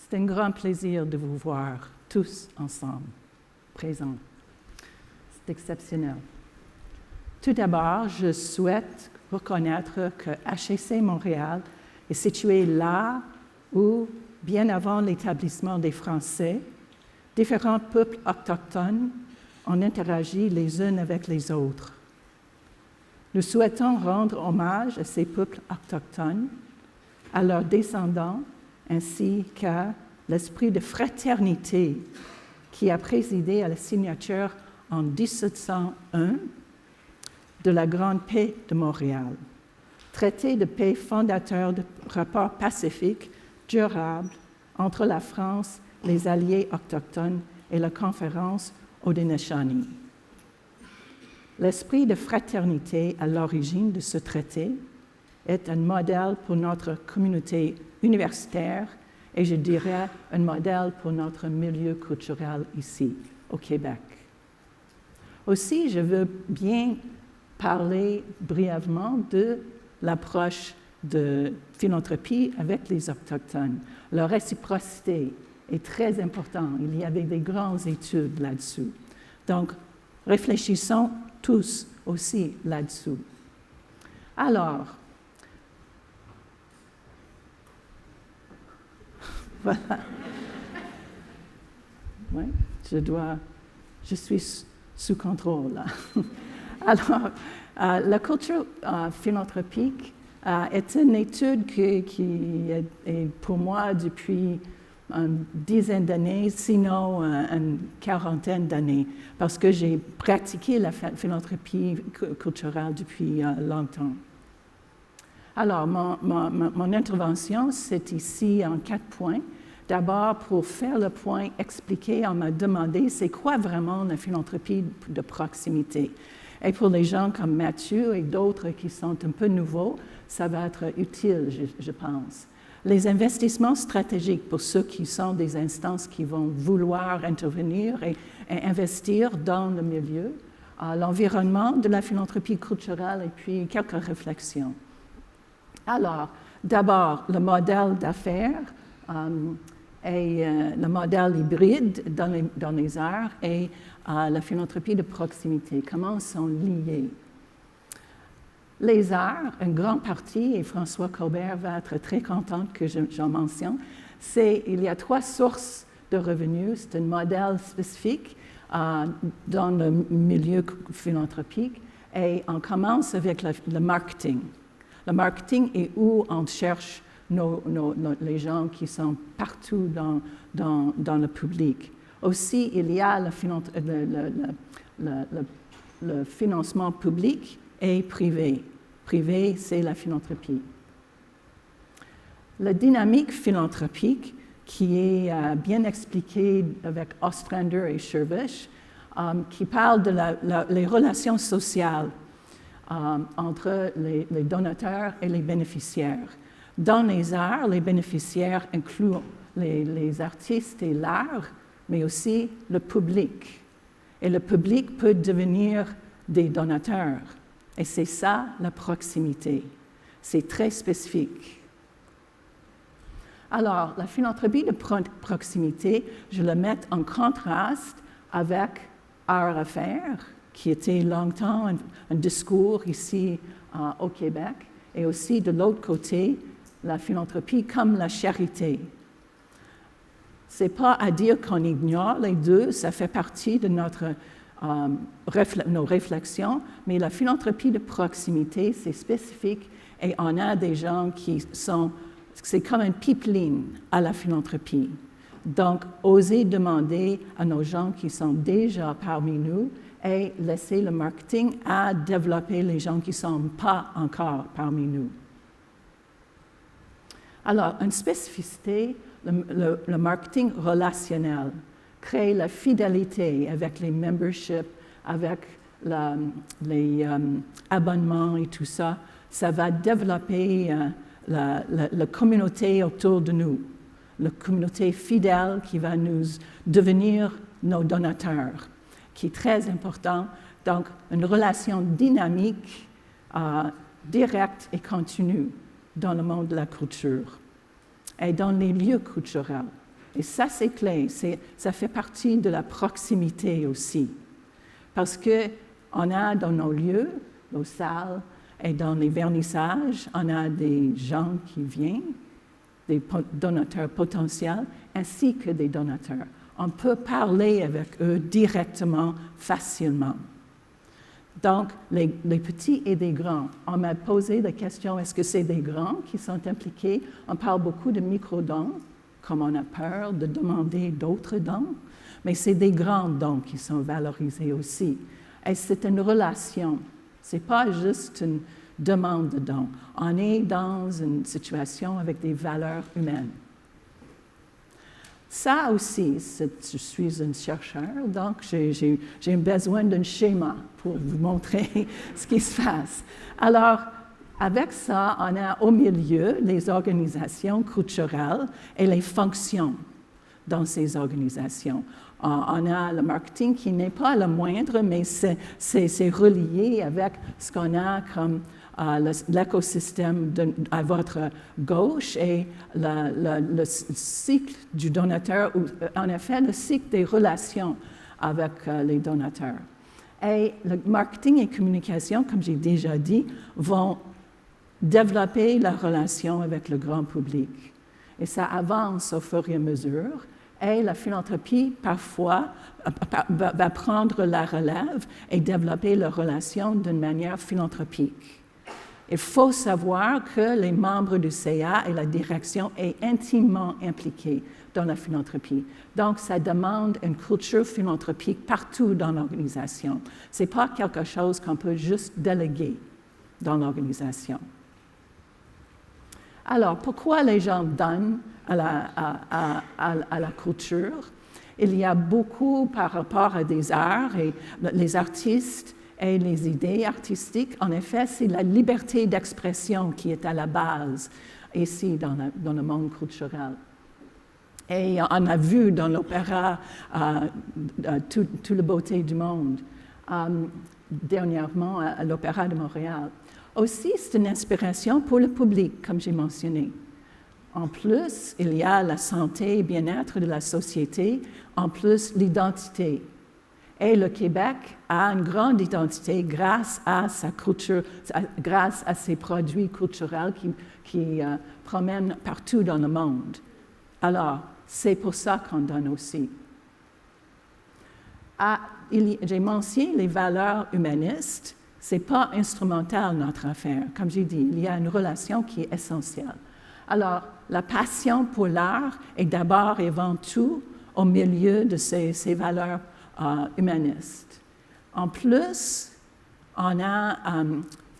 C'est un grand plaisir de vous voir tous ensemble, présents. C'est exceptionnel. Tout d'abord, je souhaite reconnaître que HEC Montréal est situé là où, bien avant l'établissement des Français, différents peuples autochtones ont interagi les uns avec les autres. Nous souhaitons rendre hommage à ces peuples autochtones, à leurs descendants, ainsi qu'à l'esprit de fraternité qui a présidé à la signature en 1701 de la Grande Paix de Montréal, traité de paix fondateur de rapports pacifiques durables entre la France, les alliés autochtones et la conférence Haudenosaunee. L'esprit de fraternité à l'origine de ce traité est un modèle pour notre communauté universitaire et je dirais un modèle pour notre milieu culturel ici, au Québec. Aussi, je veux bien parler brièvement de l'approche de philanthropie avec les Autochtones. La réciprocité est très importante. Il y avait des grandes études là-dessus. Donc, réfléchissons tous aussi là-dessous. Alors, voilà. Oui, je suis sous contrôle là. Alors, la culture philanthropique est une étude qui est pour moi depuis une dizaine d'années, sinon une quarantaine d'années, parce que j'ai pratiqué la philanthropie culturelle depuis longtemps. Alors, mon intervention, c'est ici en 4 points. D'abord, pour faire le point, expliquer, on m'a demandé c'est quoi vraiment la philanthropie de proximité. Et pour les gens comme Mathieu et d'autres qui sont un peu nouveaux, ça va être utile, je pense. Les investissements stratégiques pour ceux qui sont des instances qui vont vouloir intervenir et investir dans le milieu, l'environnement de la philanthropie culturelle et puis quelques réflexions. Alors, d'abord, le modèle d'affaires et le modèle hybride dans les arts et la philanthropie de proximité. Comment sont liés? Les arts, une grande partie, et François Colbert va être très content que j'en mentionne, il y a 3 sources de revenus. C'est un modèle spécifique dans le milieu philanthropique et on commence avec le marketing. Le marketing est où on cherche les gens qui sont partout dans le public. Aussi, il y a le financement public et privé. Privé, c'est la philanthropie. La dynamique philanthropique, qui est bien expliquée avec Ostrander et Sherbush, qui parle de les relations sociales entre les donateurs et les bénéficiaires. Dans les arts, les bénéficiaires incluent les artistes et l'art, mais aussi le public. Et le public peut devenir des donateurs. Et c'est ça, la proximité. C'est très spécifique. Alors, la philanthropie de proximité, je la mets en contraste avec art-affaires, qui était longtemps un discours ici au Québec, et aussi de l'autre côté, la philanthropie comme la charité. Ce n'est pas à dire qu'on ignore les deux, ça fait partie de nos réflexions, mais la philanthropie de proximité, c'est spécifique et on a des gens c'est comme un pipeline à la philanthropie. Donc, oser demander à nos gens qui sont déjà parmi nous et laisser le marketing à développer les gens qui ne sont pas encore parmi nous. Alors, une spécificité, le marketing relationnel, créer la fidélité avec les memberships, avec les abonnements et tout ça, ça va développer la communauté autour de nous, la communauté fidèle qui va nous devenir nos donateurs, qui est très important. Donc, une relation dynamique, directe et continue dans le monde de la culture et dans les lieux culturels. Et ça, c'est clé. Ça fait partie de la proximité aussi. Parce qu'on a dans nos lieux, nos salles et dans les vernissages, on a des gens qui viennent, des donateurs potentiels, ainsi que des donateurs. On peut parler avec eux directement, facilement. Donc, les petits et des grands. On m'a posé la question, est-ce que c'est des grands qui sont impliqués? On parle beaucoup de micro-dons, comme on a peur de demander d'autres dons, mais c'est des grands dons qui sont valorisés aussi. Et c'est une relation. Ce n'est pas juste une demande de dons. On est dans une situation avec des valeurs humaines. Ça aussi, je suis un chercheur, donc j'ai besoin d'un schéma pour vous montrer ce qui se passe. Alors, avec ça, on a au milieu les organisations culturelles et les fonctions dans ces organisations. On a le marketing qui n'est pas le moindre, mais c'est relié avec ce qu'on a comme l'écosystème à votre gauche et le cycle du donateur, ou en effet le cycle des relations avec les donateurs. Et le marketing et communication, comme j'ai déjà dit, vont développer la relation avec le grand public. Et ça avance au fur et à mesure. Et la philanthropie, parfois, va prendre la relève et développer la relation d'une manière philanthropique. Il faut savoir que les membres du CA et la direction sont intimement impliqués dans la philanthropie. Donc, ça demande une culture philanthropique partout dans l'organisation. Ce n'est pas quelque chose qu'on peut juste déléguer dans l'organisation. Alors, pourquoi les gens donnent à la culture? Il y a beaucoup par rapport à des arts et les artistes et les idées artistiques. En effet, c'est la liberté d'expression qui est à la base ici dans le monde culturel. Et on a vu dans l'opéra toute la beauté du monde, dernièrement à l'Opéra de Montréal. Aussi, c'est une inspiration pour le public, comme j'ai mentionné. En plus, il y a la santé et bien-être de la société, en plus l'identité. Et le Québec a une grande identité grâce à sa culture, grâce à ses produits culturels qui promènent partout dans le monde. Alors, c'est pour ça qu'on donne aussi. J'ai mentionné les valeurs humanistes. Ce n'est pas instrumental, notre affaire. Comme j'ai dit, il y a une relation qui est essentielle. Alors, la passion pour l'art est d'abord et avant tout au milieu de ces valeurs humanistes. En plus, on a,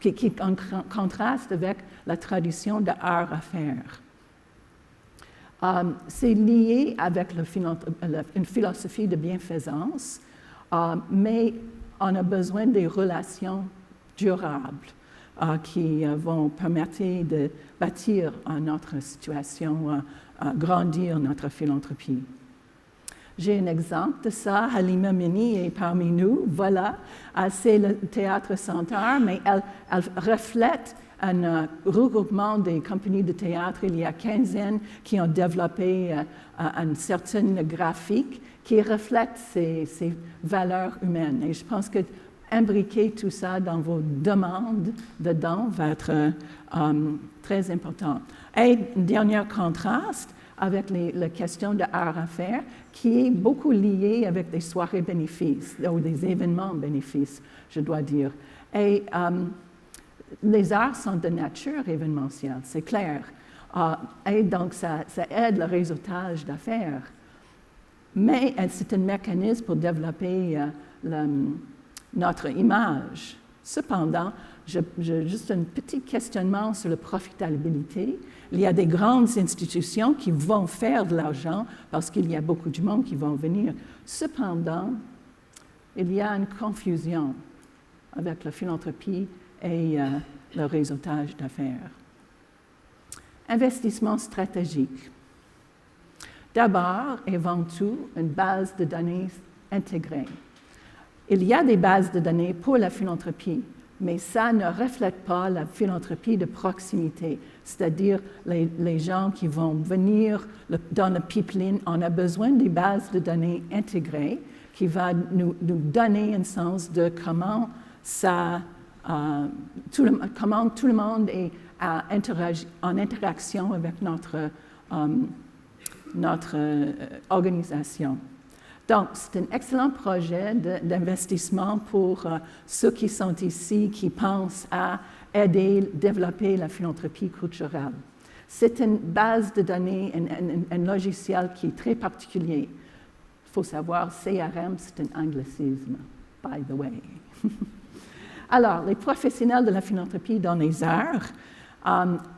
qui en contraste avec la tradition de art à faire. C'est lié avec une philosophie de bienfaisance, mais on a besoin des relations durables qui vont permettre de bâtir notre situation, grandir notre philanthropie. J'ai un exemple de ça. Halima Mini est parmi nous. Voilà, c'est le Théâtre Centaure, mais elle reflète un regroupement des compagnies de théâtre. Il y a 15 qui ont développé une certaine graphique qui reflète ces valeurs humaines. Et je pense que imbriquer tout ça dans vos demandes de dons va être très important. Et un dernier contraste avec la question de art à faire, qui est beaucoup liée avec des soirées bénéfices, ou des événements bénéfices, je dois dire. Et les arts sont de nature événementielle, c'est clair. Et donc, ça aide le réseautage d'affaires. Mais c'est un mécanisme pour développer notre image. Cependant, juste un petit questionnement sur la profitabilité. Il y a des grandes institutions qui vont faire de l'argent parce qu'il y a beaucoup de monde qui vont venir. Cependant, il y a une confusion avec la philanthropie et le réseautage d'affaires. Investissement stratégique. D'abord et avant tout, une base de données intégrée. Il y a des bases de données pour la philanthropie, mais ça ne reflète pas la philanthropie de proximité, c'est-à-dire les gens qui vont venir dans le pipeline. On a besoin des bases de données intégrées qui va nous donner un sens de comment comment tout le monde est en interaction avec notre organisation. Donc, c'est un excellent projet d'investissement pour ceux qui sont ici, qui pensent à aider, développer la philanthropie culturelle. C'est une base de données, un logiciel qui est très particulier. Il faut savoir, CRM, c'est un anglicisme, by the way. Alors, les professionnels de la philanthropie dans les arts,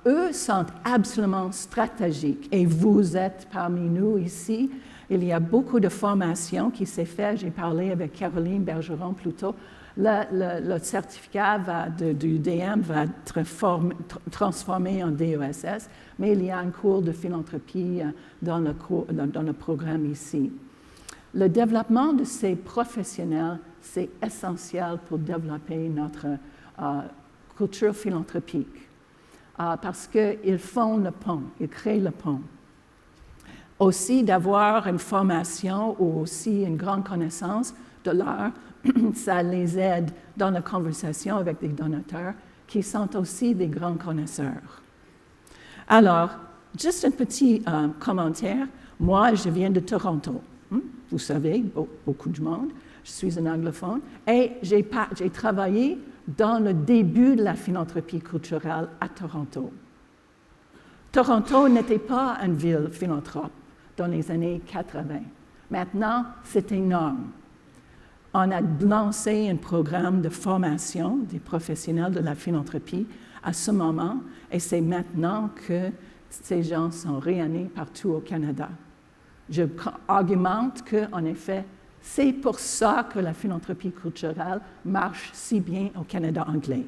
eux sont absolument stratégiques. Et vous êtes parmi nous ici. Il y a beaucoup de formations qui s'est fait. J'ai parlé avec Caroline Bergeron plus tôt. Le certificat du DM va être transformé en DESS, mais il y a un cours de philanthropie dans le programme ici. Le développement de ces professionnels, c'est essentiel pour développer notre culture philanthropique parce qu'ils font le pont, ils créent le pont. Aussi, d'avoir une formation ou aussi une grande connaissance de l'art, ça les aide dans la conversation avec des donateurs qui sont aussi des grands connaisseurs. Alors, juste un petit commentaire. Moi, je viens de Toronto. Vous savez, beaucoup de monde. Je suis un anglophone. Et j'ai travaillé dans le début de la philanthropie culturelle à Toronto. Toronto n'était pas une ville philanthrope dans les années 80. Maintenant, c'est énorme. On a lancé un programme de formation des professionnels de la philanthropie à ce moment, et c'est maintenant que ces gens sont rayonnés partout au Canada. Je argumente qu'en effet, c'est pour ça que la philanthropie culturelle marche si bien au Canada anglais.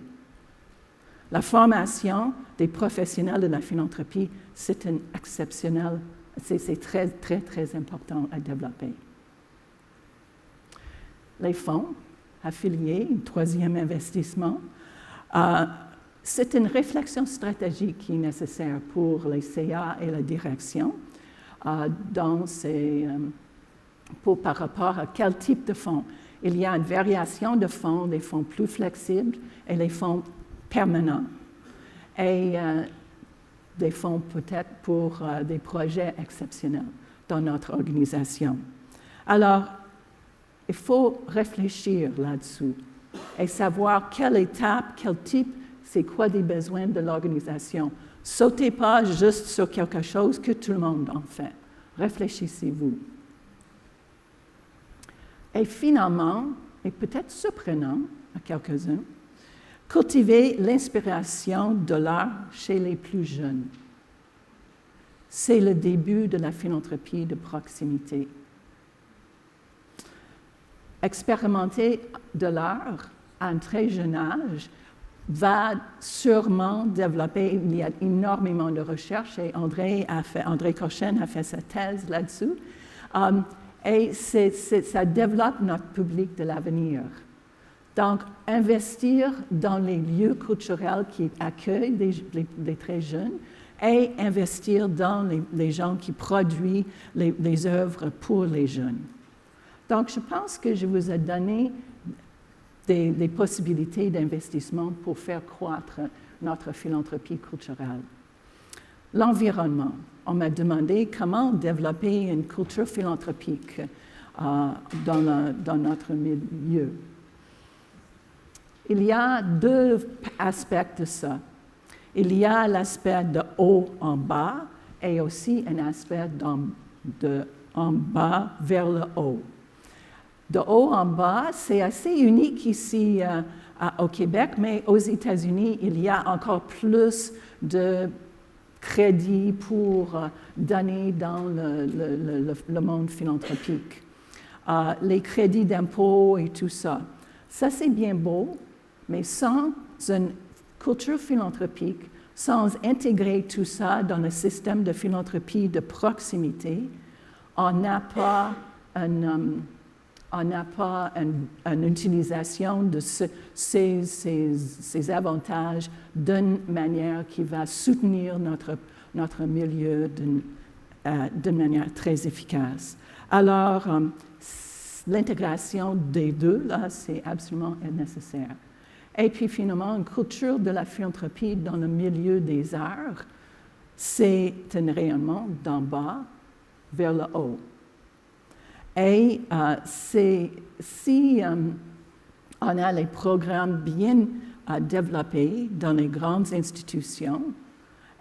La formation des professionnels de la philanthropie, c'est un exceptionnel, c'est très, très, très important à développer. Les fonds affiliés, un troisième investissement, c'est une réflexion stratégique qui est nécessaire pour les CA et la direction par rapport à quel type de fonds. Il y a une variation de fonds, des fonds plus flexibles et les fonds permanents. Et des fonds peut-être pour des projets exceptionnels dans notre organisation. Alors, il faut réfléchir là-dessus et savoir quelle étape, quel type, c'est quoi des besoins de l'organisation. Sautez pas juste sur quelque chose que tout le monde en fait. Réfléchissez-vous. Et finalement, et peut-être surprenant à quelques-uns, cultiver l'inspiration de l'art chez les plus jeunes. C'est le début de la philanthropie de proximité. Expérimenter de l'art à un très jeune âge va sûrement développer, il y a énormément de recherches et André Korchen a fait sa thèse là-dessus, et ça développe notre public de l'avenir. Donc, investir dans les lieux culturels qui accueillent les très jeunes et investir dans les gens qui produisent les œuvres pour les jeunes. Donc, je pense que je vous ai donné des possibilités d'investissement pour faire croître notre philanthropie culturelle. L'environnement. On m'a demandé comment développer une culture philanthropique dans notre milieu. Il y a deux aspects de ça. Il y a l'aspect de haut en bas et aussi un aspect de en bas vers le haut. De haut en bas, c'est assez unique ici au Québec, mais aux États-Unis, il y a encore plus de crédits pour donner dans le monde philanthropique. Les crédits d'impôt et tout ça. Ça, c'est bien beau, mais sans une culture philanthropique, sans intégrer tout ça dans le système de philanthropie de proximité, on n'a pas on n'a pas une utilisation de ces avantages d'une manière qui va soutenir notre milieu d'une manière très efficace. Alors, l'intégration des deux, là, c'est absolument nécessaire. Et puis finalement, une culture de la philanthropie dans le milieu des arts, c'est un rayonnement d'en bas vers le haut. Et si on a les programmes bien développés dans les grandes institutions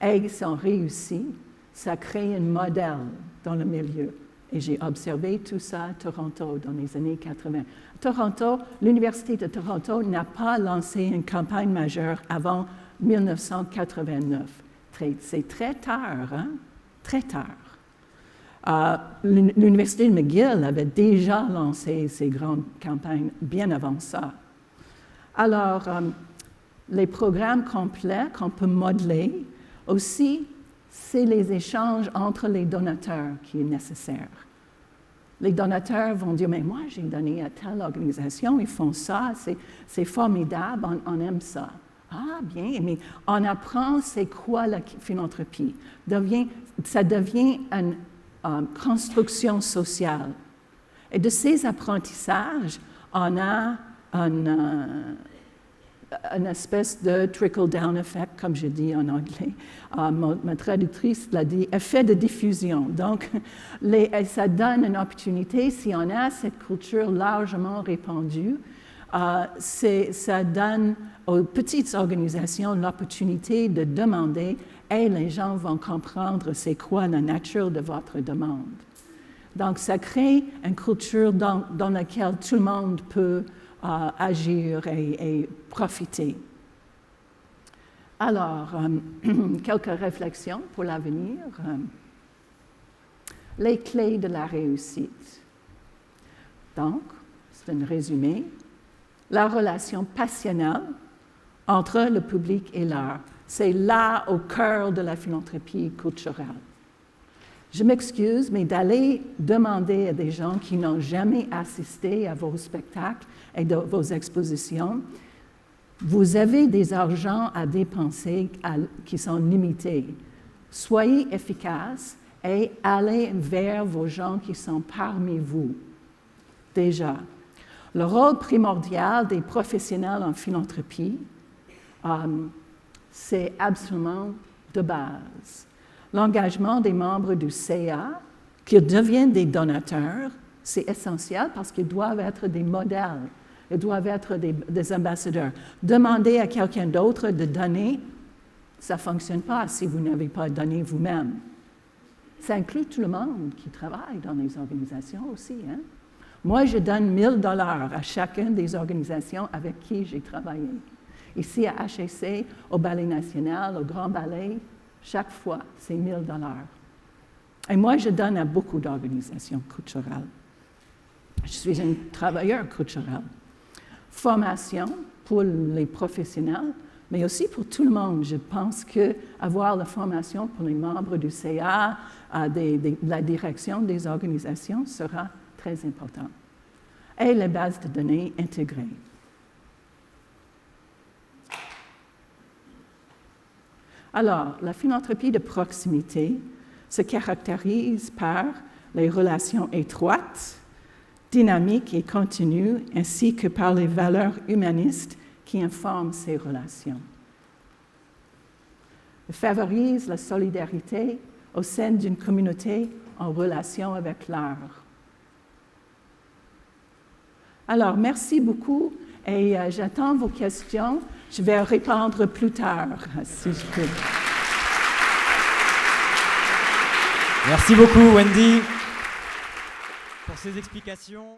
et ils sont réussis, ça crée un modèle dans le milieu. Et j'ai observé tout ça à Toronto dans les années 80. Toronto, l'Université de Toronto n'a pas lancé une campagne majeure avant 1989. C'est très tard, hein? Très tard. L'Université de McGill avait déjà lancé ces grandes campagnes bien avant ça. Alors, les programmes complets qu'on peut modeler aussi, c'est les échanges entre les donateurs qui est nécessaire. Les donateurs vont dire, mais moi, j'ai donné à telle organisation, ils font ça, c'est formidable, on aime ça. Ah, bien, mais on apprend c'est quoi la philanthropie. Ça devient une construction sociale. Et de ces apprentissages, on a une espèce de trickle-down effect, comme je dis en anglais. Ma traductrice l'a dit, effet de diffusion. Donc, ça donne une opportunité, si on a cette culture largement répandue, ça donne aux petites organisations l'opportunité de demander et les gens vont comprendre c'est quoi la nature de votre demande. Donc, ça crée une culture dans laquelle tout le monde peut agir et profiter. Alors, quelques réflexions pour l'avenir. Les clés de la réussite. Donc, c'est un résumé. La relation passionnelle entre le public et l'art. C'est là au cœur de la philanthropie culturelle. Je m'excuse, mais d'aller demander à des gens qui n'ont jamais assisté à vos spectacles et de vos expositions, vous avez des argents à dépenser qui sont limités. Soyez efficaces et allez vers vos gens qui sont parmi vous. Déjà, le rôle primordial des professionnels en philanthropie, c'est absolument de base. L'engagement des membres du CA, qui deviennent des donateurs, c'est essentiel parce qu'ils doivent être des modèles, ils doivent être des ambassadeurs. Demander à quelqu'un d'autre de donner, ça ne fonctionne pas si vous n'avez pas donné vous-même. Ça inclut tout le monde qui travaille dans les organisations aussi. Hein? Moi, je donne 1 000 $ à chacune des organisations avec qui j'ai travaillé. Ici, à HEC, au Ballet National, au Grand Ballet, chaque fois, c'est 1 000 $. Et moi, je donne à beaucoup d'organisations culturelles. Je suis un travailleur culturel. Formation pour les professionnels, mais aussi pour tout le monde. Je pense qu'avoir la formation pour les membres du CA, la direction des organisations sera très important. Et les bases de données intégrées. Alors, la philanthropie de proximité se caractérise par les relations étroites, dynamiques et continues, ainsi que par les valeurs humanistes qui informent ces relations. Elle favorise la solidarité au sein d'une communauté en relation avec l'art. Alors, merci beaucoup et j'attends vos questions. Je vais répondre plus tard, si je peux. Merci beaucoup, Wendy, pour ces explications.